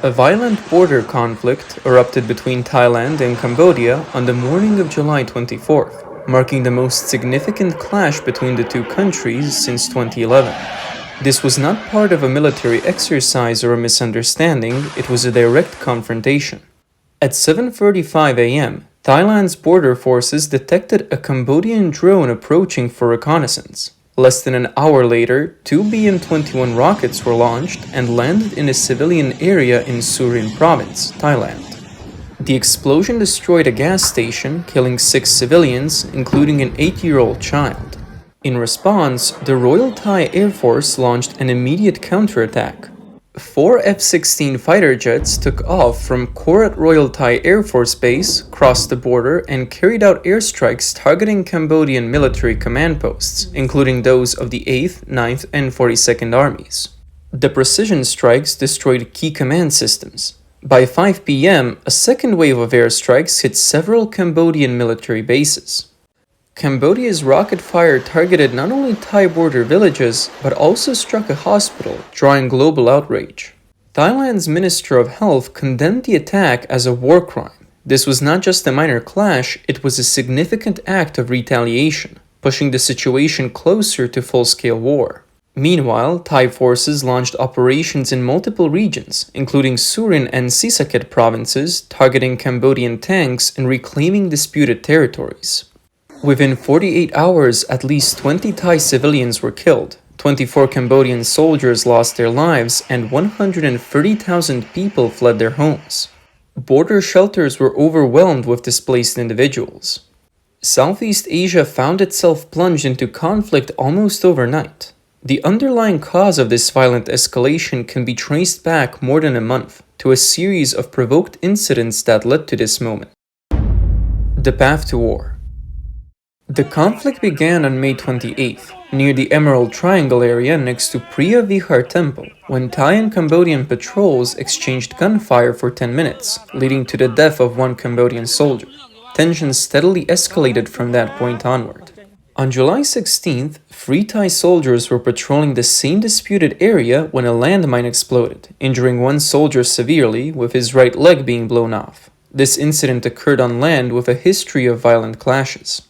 A violent border conflict erupted between Thailand and Cambodia on the morning of July 24th, marking the most significant clash between the two countries since 2011. This was not part of a military exercise or a misunderstanding, it was a direct confrontation. At 7:45 a.m., Thailand's border forces detected a Cambodian drone approaching for reconnaissance. Less than an hour later, two BM-21 rockets were launched and landed in a civilian area in Surin province, Thailand. The explosion destroyed a gas station, killing 6 civilians, including an 8-year-old child. In response, the Royal Thai Air Force launched an immediate counterattack. 4 F-16 fighter jets took off from Korat Royal Thai Air Force Base, crossed the border, and carried out airstrikes targeting Cambodian military command posts, including those of the 8th, 9th, and 42nd Armies. The precision strikes destroyed key command systems. By 5 p.m., a second wave of airstrikes hit several Cambodian military bases. Cambodia's rocket fire targeted not only Thai border villages, but also struck a hospital, drawing global outrage. Thailand's Minister of Health condemned the attack as a war crime. This was not just a minor clash, it was a significant act of retaliation, pushing the situation closer to full-scale war. Meanwhile, Thai forces launched operations in multiple regions, including Surin and Sisaket provinces, targeting Cambodian tanks and reclaiming disputed territories. Within 48 hours, at least 20 Thai civilians were killed, 24 Cambodian soldiers lost their lives, and 130,000 people fled their homes. Border shelters were overwhelmed with displaced individuals. Southeast Asia found itself plunged into conflict almost overnight. The underlying cause of this violent escalation can be traced back more than a month to a series of provoked incidents that led to this moment. The path to war. The conflict began on May 28th, near the Emerald Triangle area next to Priya Vihar Temple, when Thai and Cambodian patrols exchanged gunfire for 10 minutes, leading to the death of one Cambodian soldier. Tensions steadily escalated from that point onward. On July 16th, 3 Thai soldiers were patrolling the same disputed area when a landmine exploded, injuring one soldier severely, with his right leg being blown off. This incident occurred on land with a history of violent clashes.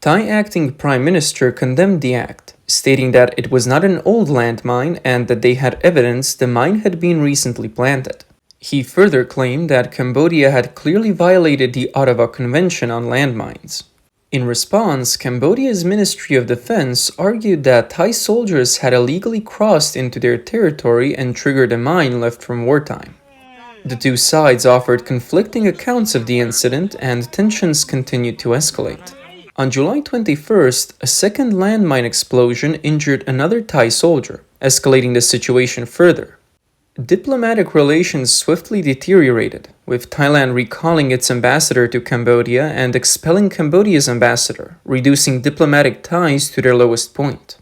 Thai acting Prime Minister condemned the act, stating that it was not an old landmine and that they had evidence the mine had been recently planted. He further claimed that Cambodia had clearly violated the Ottawa Convention on landmines. In response, Cambodia's Ministry of Defense argued that Thai soldiers had illegally crossed into their territory and triggered a mine left from wartime. The two sides offered conflicting accounts of the incident, and tensions continued to escalate. On July 21st, a second landmine explosion injured another Thai soldier, escalating the situation further. Diplomatic relations swiftly deteriorated, with Thailand recalling its ambassador to Cambodia and expelling Cambodia's ambassador, reducing diplomatic ties to their lowest point.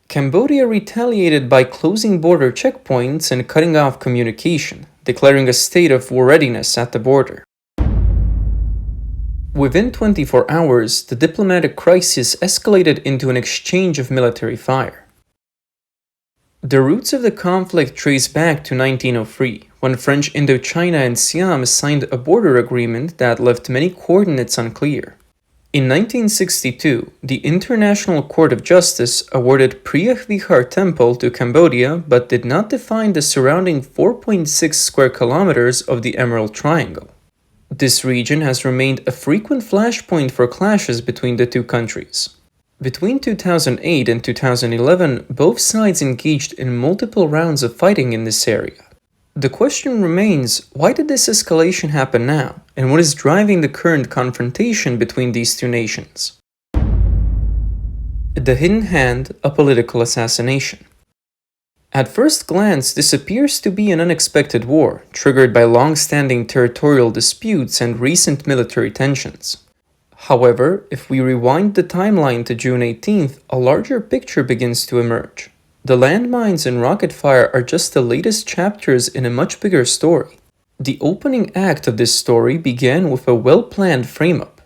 Cambodia retaliated by closing border checkpoints and cutting off communication, declaring a state of war readiness at the border. Within 24 hours, the diplomatic crisis escalated into an exchange of military fire. The roots of the conflict trace back to 1903, when French Indochina and Siam signed a border agreement that left many coordinates unclear. In 1962, the International Court of Justice awarded Priya Vihar Temple to Cambodia but did not define the surrounding 4.6 square kilometers of the Emerald Triangle. This region has remained a frequent flashpoint for clashes between the two countries. Between 2008 and 2011, both sides engaged in multiple rounds of fighting in this area. The question remains, why did this escalation happen now, and what is driving the current confrontation between these two nations? The hidden hand, a political assassination. At first glance, this appears to be an unexpected war, triggered by long-standing territorial disputes and recent military tensions. However, if we rewind the timeline to June 18th, a larger picture begins to emerge. The landmines and rocket fire are just the latest chapters in a much bigger story. The opening act of this story began with a well-planned frame-up.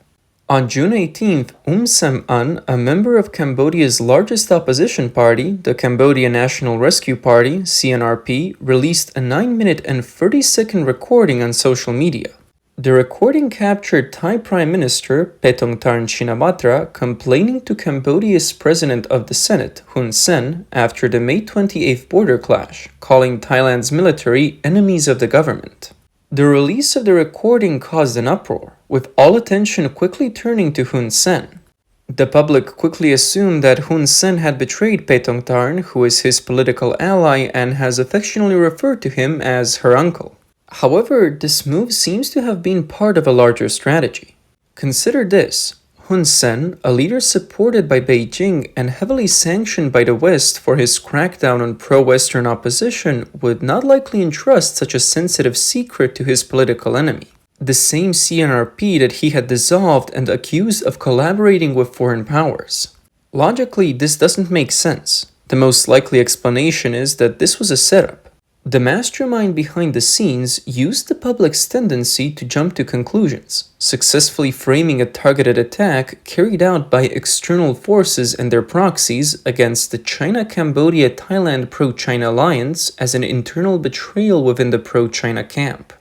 On June 18th, Sam-an, a member of Cambodia's largest opposition party, the Cambodia National Rescue Party, CNRP, released a 9-minute and 30-second recording on social media. The recording captured Thai Prime Minister Paetongtarn Shinawatra complaining to Cambodia's President of the Senate, Hun Sen, after the May 28th border clash, calling Thailand's military enemies of the government. The release of the recording caused an uproar, with all attention quickly turning to Hun Sen. The public quickly assumed that Hun Sen had betrayed Paetongtarn, who is his political ally and has affectionately referred to him as her uncle. However, this move seems to have been part of a larger strategy. Consider this. Hun Sen, a leader supported by Beijing and heavily sanctioned by the West for his crackdown on pro-Western opposition, would not likely entrust such a sensitive secret to his political enemy, the same CNRP that he had dissolved and accused of collaborating with foreign powers. Logically, this doesn't make sense. The most likely explanation is that this was a setup. The mastermind behind the scenes used the public's tendency to jump to conclusions, successfully framing a targeted attack carried out by external forces and their proxies against the China-Cambodia-Thailand pro-China alliance as an internal betrayal within the pro-China camp.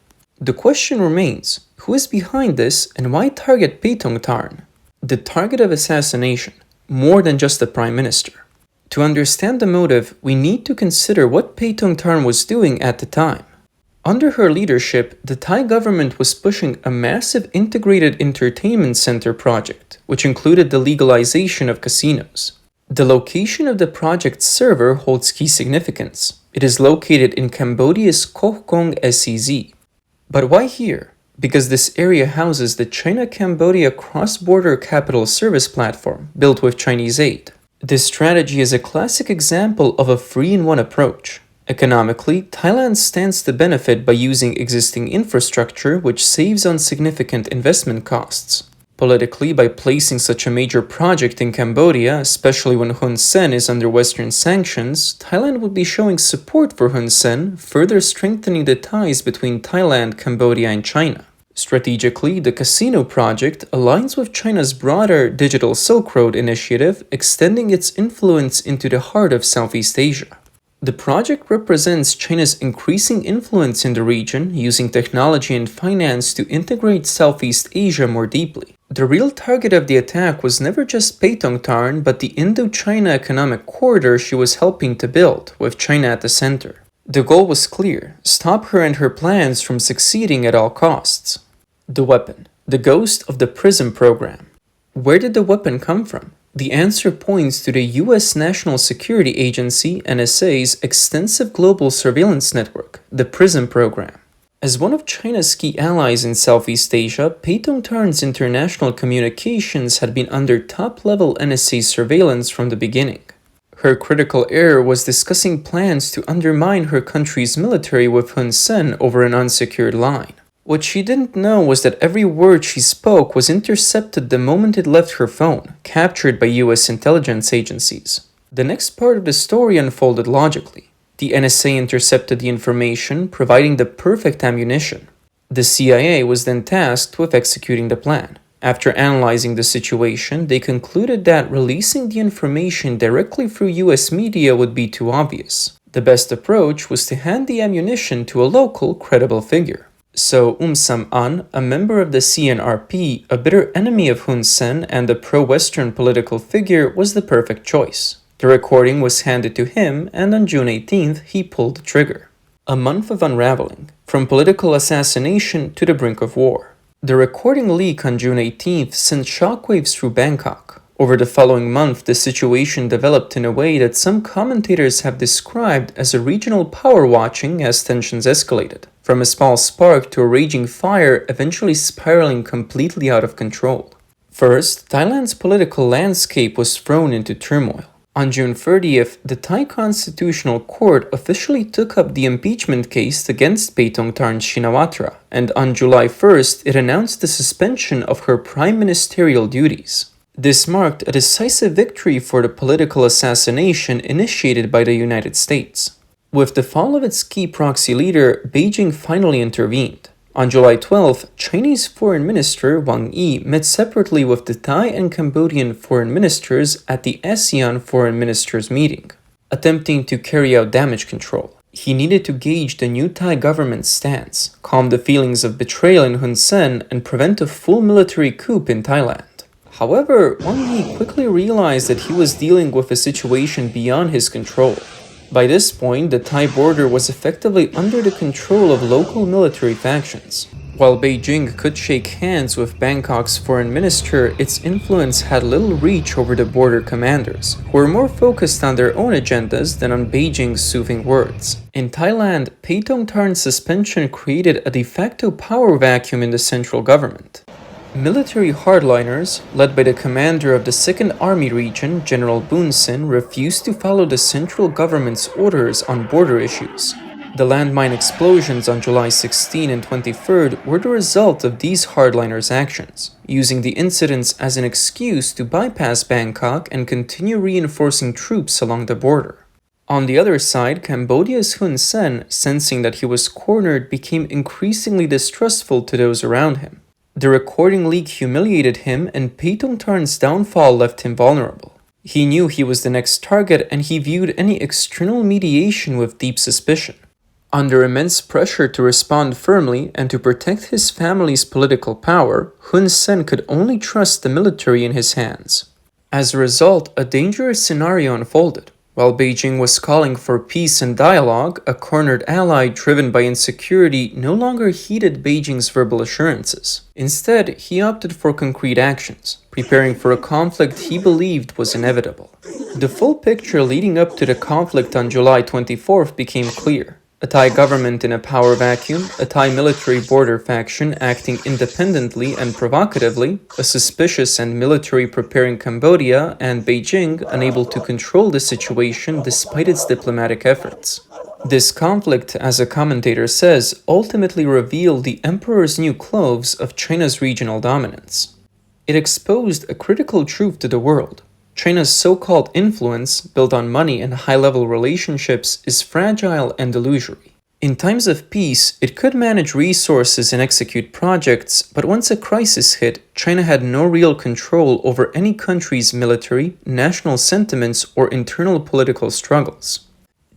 The question remains, who is behind this and why target Paetongtarn, the target of assassination, more than just the Prime Minister? To understand the motive, we need to consider what Paetongtarn was doing at the time. Under her leadership, the Thai government was pushing a massive integrated entertainment center project, which included the legalization of casinos. The location of the project's server holds key significance. It is located in Cambodia's Koh Kong SEZ. But why here? Because this area houses the China-Cambodia cross-border capital service platform built with Chinese aid. This strategy is a classic example of a three-in-one approach. Economically, Thailand stands to benefit by using existing infrastructure, which saves on significant investment costs. Politically, by placing such a major project in Cambodia, especially when Hun Sen is under Western sanctions, Thailand would be showing support for Hun Sen, further strengthening the ties between Thailand, Cambodia, and China. Strategically, the casino project aligns with China's broader Digital Silk Road initiative, extending its influence into the heart of Southeast Asia. The project represents China's increasing influence in the region, using technology and finance to integrate Southeast Asia more deeply. The real target of the attack was never just Paetongtarn, but the Indo-China economic corridor she was helping to build, with China at the center. The goal was clear: stop her and her plans from succeeding at all costs. The weapon, the ghost of the PRISM program. Where did the weapon come from? The answer points to the US National Security Agency, NSA's extensive global surveillance network, the PRISM program. As one of China's key allies in Southeast Asia, Paetongtarn's international communications had been under top-level NSA surveillance from the beginning. Her critical error was discussing plans to undermine her country's military with Hun Sen over an unsecured line. What she didn't know was that every word she spoke was intercepted the moment it left her phone, captured by US intelligence agencies. The next part of the story unfolded logically. The NSA intercepted the information, providing the perfect ammunition. The CIA was then tasked with executing the plan. After analyzing the situation, they concluded that releasing the information directly through US media would be too obvious. The best approach was to hand the ammunition to a local, credible figure. So Sam-an, a member of the CNRP, a bitter enemy of Hun Sen and a pro-Western political figure, was the perfect choice. The recording was handed to him, and on June 18th, he pulled the trigger. A month of unraveling, from political assassination to the brink of war. The recording leak on June 18th sent shockwaves through Bangkok. Over the following month, the situation developed in a way that some commentators have described as a regional power watching as tensions escalated, from a small spark to a raging fire, eventually spiraling completely out of control. First, Thailand's political landscape was thrown into turmoil. On June 30th, the Thai Constitutional Court officially took up the impeachment case against Paetongtarn Shinawatra, and on July 1st, it announced the suspension of her prime ministerial duties. This marked a decisive victory for the political assassination initiated by the United States. With the fall of its key proxy leader, Beijing finally intervened. On July 12th, Chinese Foreign Minister Wang Yi met separately with the Thai and Cambodian foreign ministers at the ASEAN Foreign Ministers meeting, attempting to carry out damage control. He needed to gauge the new Thai government's stance, calm the feelings of betrayal in Hun Sen, and prevent a full military coup in Thailand. However, Wang Yi quickly realized that he was dealing with a situation beyond his control. By this point, the Thai border was effectively under the control of local military factions. While Beijing could shake hands with Bangkok's foreign minister, its influence had little reach over the border commanders, who were more focused on their own agendas than on Beijing's soothing words. In Thailand, Paetongtarn's suspension created a de facto power vacuum in the central government. Military hardliners, led by the commander of the 2nd Army Region, General Boon Sin, refused to follow the central government's orders on border issues. The landmine explosions on July 16 and 23rd were the result of these hardliners' actions, using the incidents as an excuse to bypass Bangkok and continue reinforcing troops along the border. On the other side, Cambodia's Hun Sen, sensing that he was cornered, became increasingly distrustful to those around him. The recording leak humiliated him, and Paetongtarn's downfall left him vulnerable. He knew he was the next target, and he viewed any external mediation with deep suspicion. Under immense pressure to respond firmly and to protect his family's political power, Hun Sen could only trust the military in his hands. As a result, a dangerous scenario unfolded. While Beijing was calling for peace and dialogue, a cornered ally driven by insecurity no longer heeded Beijing's verbal assurances. Instead, he opted for concrete actions, preparing for a conflict he believed was inevitable. The full picture leading up to the conflict on July 24th became clear. A Thai government in a power vacuum, a Thai military border faction acting independently and provocatively, a suspicious and military-preparing Cambodia, and Beijing unable to control the situation despite its diplomatic efforts. This conflict, as a commentator says, ultimately revealed the emperor's new clothes of China's regional dominance. It exposed a critical truth to the world. China's so-called influence, built on money and high-level relationships, is fragile and illusory. In times of peace, it could manage resources and execute projects, but once a crisis hit, China had no real control over any country's military, national sentiments, or internal political struggles.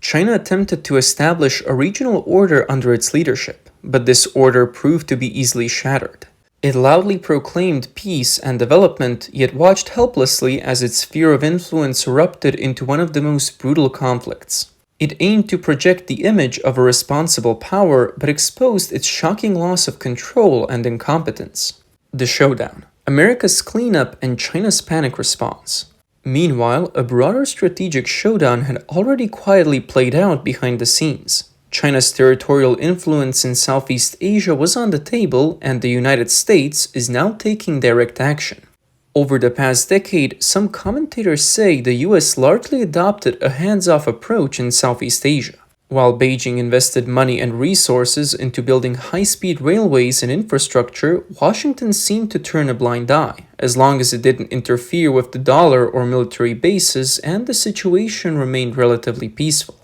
China attempted to establish a regional order under its leadership, but this order proved to be easily shattered. It loudly proclaimed peace and development, yet watched helplessly as its sphere of influence erupted into one of the most brutal conflicts. It aimed to project the image of a responsible power, but exposed its shocking loss of control and incompetence. The showdown: America's cleanup and China's panic response. Meanwhile, a broader strategic showdown had already quietly played out behind the scenes. China's territorial influence in Southeast Asia was on the table, and the United States is now taking direct action. Over the past decade, some commentators say the US largely adopted a hands-off approach in Southeast Asia. While Beijing invested money and resources into building high-speed railways and infrastructure, Washington seemed to turn a blind eye, as long as it didn't interfere with the dollar or military bases, and the situation remained relatively peaceful.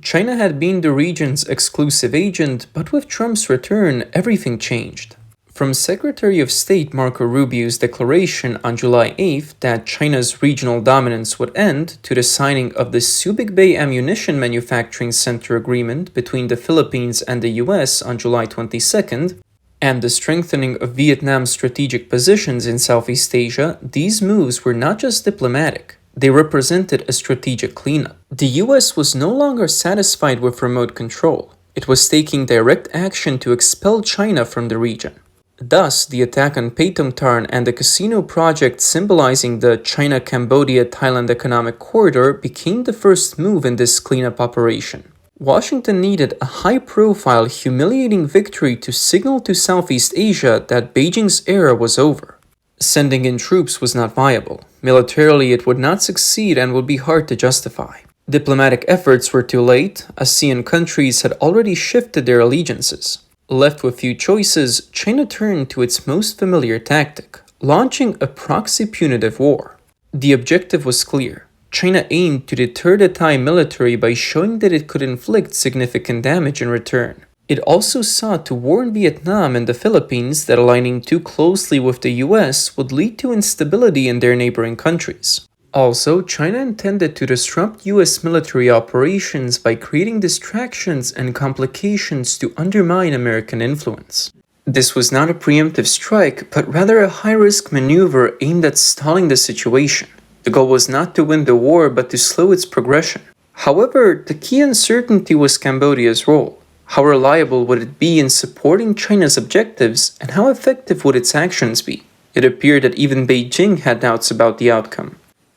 China had been the region's exclusive agent, but with Trump's return, everything changed. From Secretary of State Marco Rubio's declaration on July 8th that China's regional dominance would end, to the signing of the Subic Bay Ammunition Manufacturing Center agreement between the Philippines and the US on July 22nd, and the strengthening of Vietnam's strategic positions in Southeast Asia, these moves were not just diplomatic. They represented a strategic cleanup. The US was no longer satisfied with remote control. It was taking direct action to expel China from the region. Thus, the attack on Paetongtarn and the casino project symbolizing the China-Cambodia-Thailand economic corridor became the first move in this cleanup operation. Washington needed a high-profile, humiliating victory to signal to Southeast Asia that Beijing's era was over. Sending in troops was not viable. Militarily, it would not succeed and would be hard to justify. Diplomatic efforts were too late. ASEAN countries had already shifted their allegiances. Left with few choices, China turned to its most familiar tactic, launching a proxy punitive war. The objective was clear. China aimed to deter the Thai military by showing that it could inflict significant damage in return. It also sought to warn Vietnam and the Philippines that aligning too closely with the US would lead to instability in their neighboring countries. Also, China intended to disrupt US military operations by creating distractions and complications to undermine American influence. This was not a preemptive strike, but rather a high-risk maneuver aimed at stalling the situation. The goal was not to win the war, but to slow its progression. However, the key uncertainty was Cambodia's role. How reliable would it be in supporting China's objectives, and how effective would its actions be? It appeared that even Beijing had doubts about the outcome.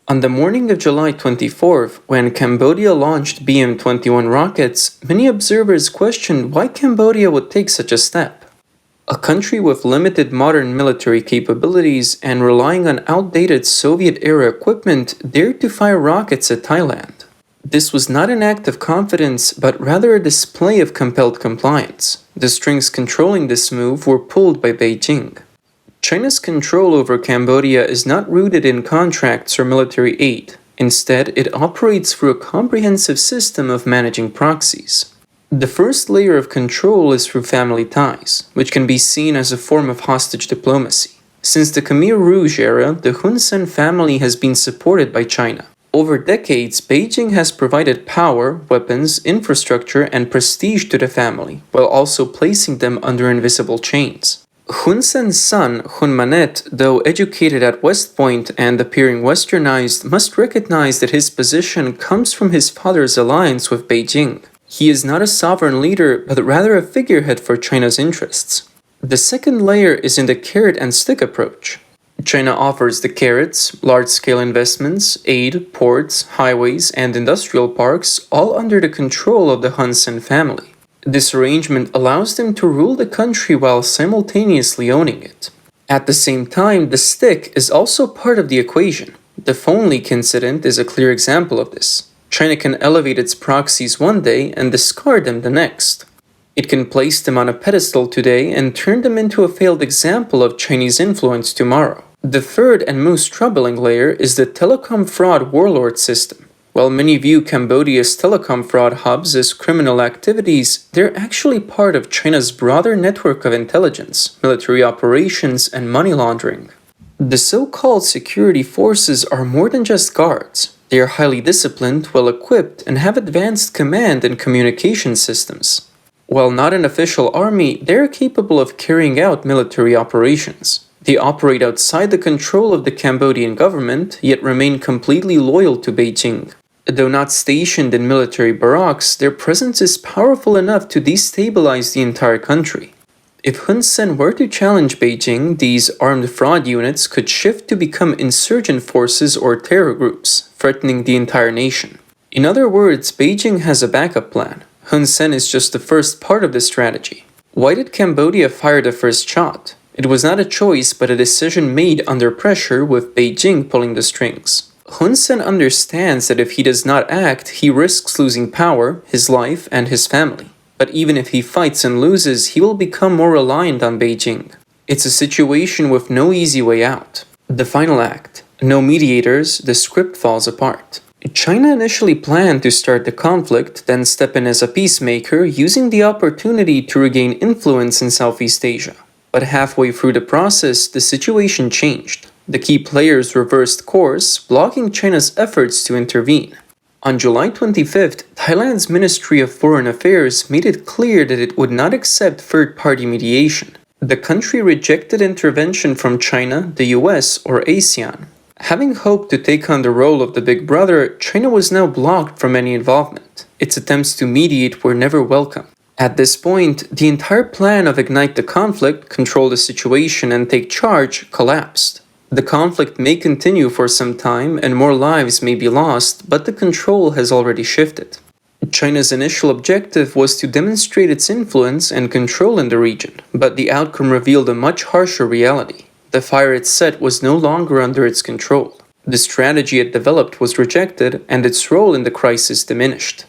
On the morning of July 24th, when Cambodia launched BM-21 rockets, many observers questioned why Cambodia would take such a step. A country with limited modern military capabilities and relying on outdated Soviet-era equipment dared to fire rockets at Thailand. This was not an act of confidence, but rather a display of compelled compliance. The strings controlling this move were pulled by Beijing. China's control over Cambodia is not rooted in contracts or military aid. Instead, it operates through a comprehensive system of managing proxies. The first layer of control is through family ties, which can be seen as a form of hostage diplomacy. Since the Khmer Rouge era, the Hun Sen family has been supported by China. Over decades, Beijing has provided power, weapons, infrastructure, and prestige to the family, while also placing them under invisible chains. Hun Sen's son, Hun Manet, though educated at West Point and appearing westernized, must recognize that his position comes from his father's alliance with Beijing. He is not a sovereign leader, but rather a figurehead for China's interests. The second layer is in the carrot and stick approach. China offers the carrots, large-scale investments, aid, ports, highways, and industrial parks, all under the control of the Hun Sen family. This arrangement allows them to rule the country while simultaneously owning it. At the same time, the stick is also part of the equation. The phone leak incident is a clear example of this. China can elevate its proxies one day and discard them the next. It can place them on a pedestal today and turn them into a failed example of Chinese influence tomorrow. The third and most troubling layer is the telecom fraud warlord system. While many view Cambodia's telecom fraud hubs as criminal activities, they're actually part of China's broader network of intelligence, military operations, and money laundering. The so-called security forces are more than just guards. They are highly disciplined, well-equipped, and have advanced command and communication systems. While not an official army, they are capable of carrying out military operations. They operate outside the control of the Cambodian government, yet remain completely loyal to Beijing. Though not stationed in military barracks, their presence is powerful enough to destabilize the entire country. If Hun Sen were to challenge Beijing, these armed fraud units could shift to become insurgent forces or terror groups, threatening the entire nation. In other words, Beijing has a backup plan. Hun Sen is just the first part of the strategy. Why did Cambodia fire the first shot? It was not a choice, but a decision made under pressure with Beijing pulling the strings. Hun Sen understands that if he does not act, he risks losing power, his life, and his family. But even if he fights and loses, he will become more reliant on Beijing. It's a situation with no easy way out. The final act. No mediators, the script falls apart. China initially planned to start the conflict, then step in as a peacemaker, using the opportunity to regain influence in Southeast Asia. But halfway through the process, the situation changed. The key players reversed course, blocking China's efforts to intervene. On July 25th, Thailand's Ministry of Foreign Affairs made it clear that it would not accept third-party mediation. The country rejected intervention from China, the US, or ASEAN. Having hoped to take on the role of the big brother, China was now blocked from any involvement. Its attempts to mediate were never welcome. At this point, the entire plan of ignite the conflict, control the situation, and take charge collapsed. The conflict may continue for some time and more lives may be lost, but the control has already shifted. China's initial objective was to demonstrate its influence and control in the region, but the outcome revealed a much harsher reality. The fire it set was no longer under its control. The strategy it developed was rejected, and its role in the crisis diminished.